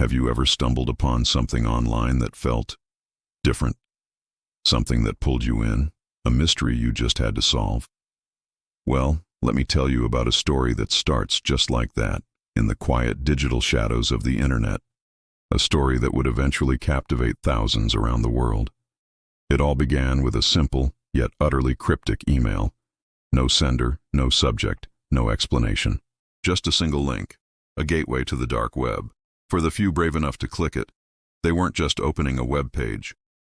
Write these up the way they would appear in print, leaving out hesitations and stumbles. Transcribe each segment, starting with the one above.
Have you ever stumbled upon something online that felt different? Something that pulled you in? A mystery you just had to solve? Well, let me tell you about a story that starts just like that, in the quiet digital shadows of the internet. A story that would eventually captivate thousands around the world. It all began with a simple, yet utterly cryptic email. No sender, no subject, no explanation. Just a single link, a gateway to the dark web. For the few brave enough to click it, they weren't just opening a web page.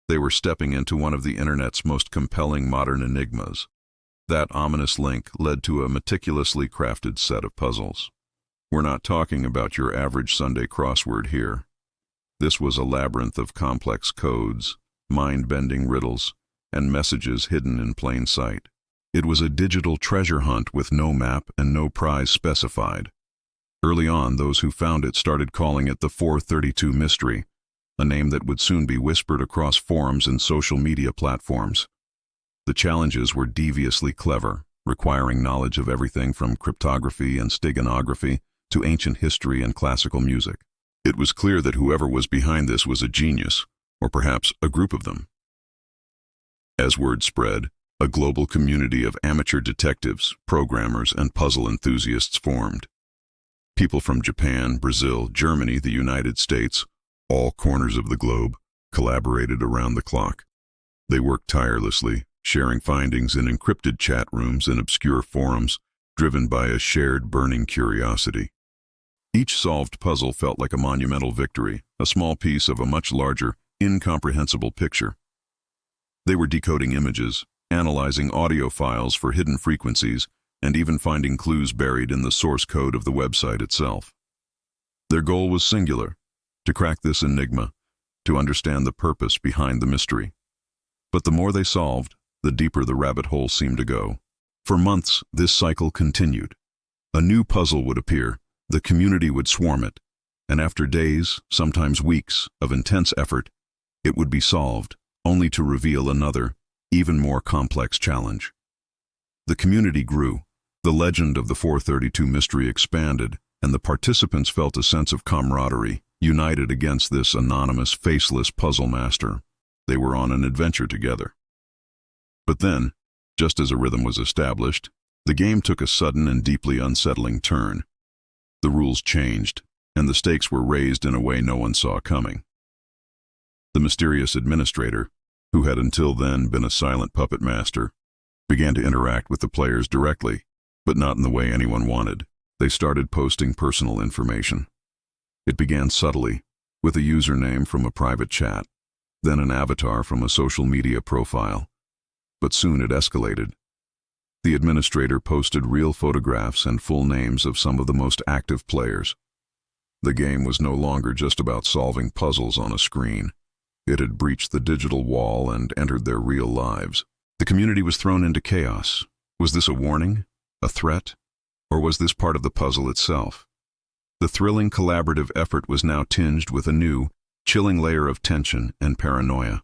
They were stepping into one of the internet's most compelling modern enigmas. That ominous link led to a meticulously crafted set of puzzles. We're not talking about your average Sunday crossword here. This was a labyrinth of complex codes, mind-bending riddles, and messages hidden in plain sight. It was a digital treasure hunt with no map and no prize specified. Early on, those who found it started calling it the 432 Mystery, a name that would soon be whispered across forums and social media platforms. The challenges were deviously clever, requiring knowledge of everything from cryptography and steganography to ancient history and classical music. It was clear that whoever was behind this was a genius, or perhaps a group of them. As word spread, a global community of amateur detectives, programmers, and puzzle enthusiasts formed. People from Japan, Brazil, Germany, the United States, all corners of the globe, collaborated around the clock. They worked tirelessly, sharing findings in encrypted chat rooms and obscure forums, driven by a shared burning curiosity. Each solved puzzle felt like a monumental victory, a small piece of a much larger, incomprehensible picture. They were decoding images, analyzing audio files for hidden frequencies, and even finding clues buried in the source code of the website itself. Their goal was singular: to crack this enigma, to understand the purpose behind the mystery. But the more they solved, the deeper the rabbit hole seemed to go. For months, this cycle continued. A new puzzle would appear, the community would swarm it, and after days, sometimes weeks, of intense effort, it would be solved, only to reveal another, even more complex challenge. The community grew, the legend of the 432 Mystery expanded, and the participants felt a sense of camaraderie, united against this anonymous, faceless puzzle master. They were on an adventure together. But then, just as a rhythm was established, the game took a sudden and deeply unsettling turn. The rules changed, and the stakes were raised in a way no one saw coming. The mysterious administrator, who had until then been a silent puppet master, began to interact with the players directly, but not in the way anyone wanted. They started posting personal information. It began subtly, with a username from a private chat, then an avatar from a social media profile. But soon it escalated. The administrator posted real photographs and full names of some of the most active players. The game was no longer just about solving puzzles on a screen. It had breached the digital wall and entered their real lives. The community was thrown into chaos. Was this a warning? A threat? Or was this part of the puzzle itself? The thrilling collaborative effort was now tinged with a new, chilling layer of tension and paranoia.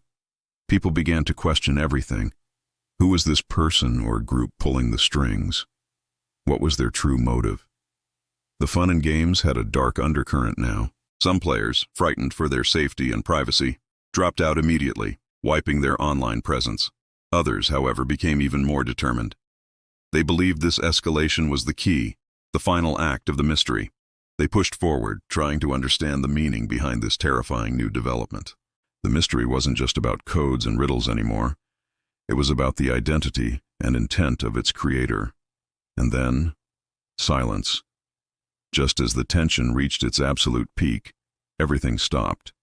People began to question everything. Who was this person or group pulling the strings? What was their true motive? The fun and games had a dark undercurrent now. Some players, frightened for their safety and privacy, dropped out immediately, wiping their online presence. Others, however, became even more determined. They believed this escalation was the key, the final act of the mystery. They pushed forward, trying to understand the meaning behind this terrifying new development. The mystery wasn't just about codes and riddles anymore. It was about the identity and intent of its creator. And then, silence. Just as the tension reached its absolute peak, everything stopped.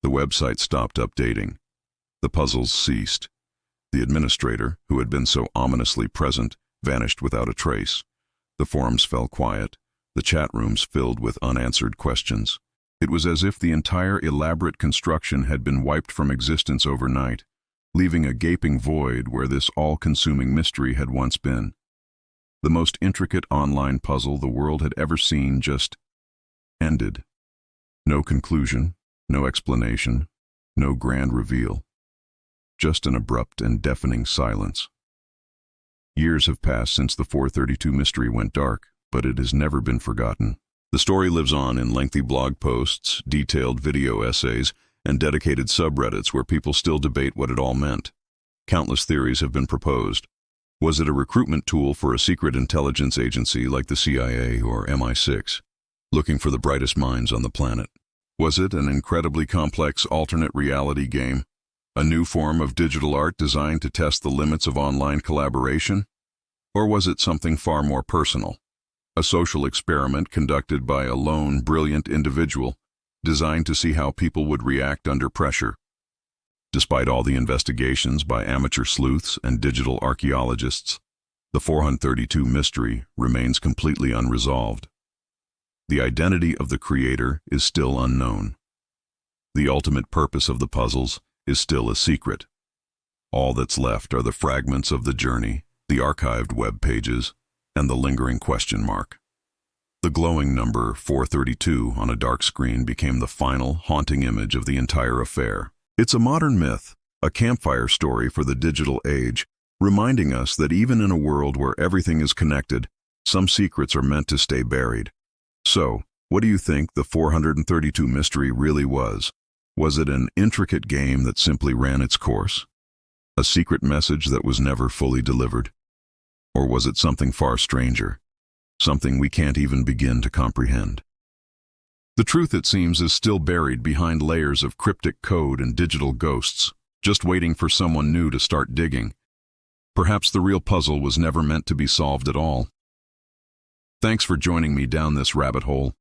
The website stopped updating. The puzzles ceased. The administrator, who had been so ominously present, vanished without a trace. The forums fell quiet, the chat rooms filled with unanswered questions. It was as if the entire elaborate construction had been wiped from existence overnight, leaving a gaping void where this all-consuming mystery had once been. The most intricate online puzzle the world had ever seen just ended. No conclusion, no explanation, no grand reveal. Just an abrupt and deafening silence. Years have passed since the 432 Mystery went dark, but it has never been forgotten. The story lives on in lengthy blog posts, detailed video essays, and dedicated subreddits where people still debate what it all meant. Countless theories have been proposed. Was it a recruitment tool for a secret intelligence agency like the CIA or MI6, looking for the brightest minds on the planet? Was it an incredibly complex alternate reality game, a new form of digital art designed to test the limits of online collaboration? Or was it something far more personal, a social experiment conducted by a lone, brilliant individual, designed to see how people would react under pressure? Despite all the investigations by amateur sleuths and digital archaeologists, the 432 mystery remains completely unresolved. The identity of the creator is still unknown. The ultimate purpose of the puzzles is still a secret. All that's left are the fragments of the journey, the archived web pages, and the lingering question mark. The glowing number 432 on a dark screen became the final, haunting image of the entire affair. It's a modern myth, a campfire story for the digital age, reminding us that even in a world where everything is connected, some secrets are meant to stay buried. So, what do you think the 432 mystery really was? Was it an intricate game that simply ran its course? A secret message that was never fully delivered? Or was it something far stranger, something we can't even begin to comprehend? The truth, it seems, is still buried behind layers of cryptic code and digital ghosts, just waiting for someone new to start digging. Perhaps the real puzzle was never meant to be solved at all. Thanks for joining me down this rabbit hole.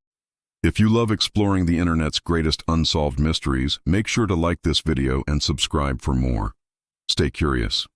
If you love exploring the internet's greatest unsolved mysteries, make sure to like this video and subscribe for more. Stay curious.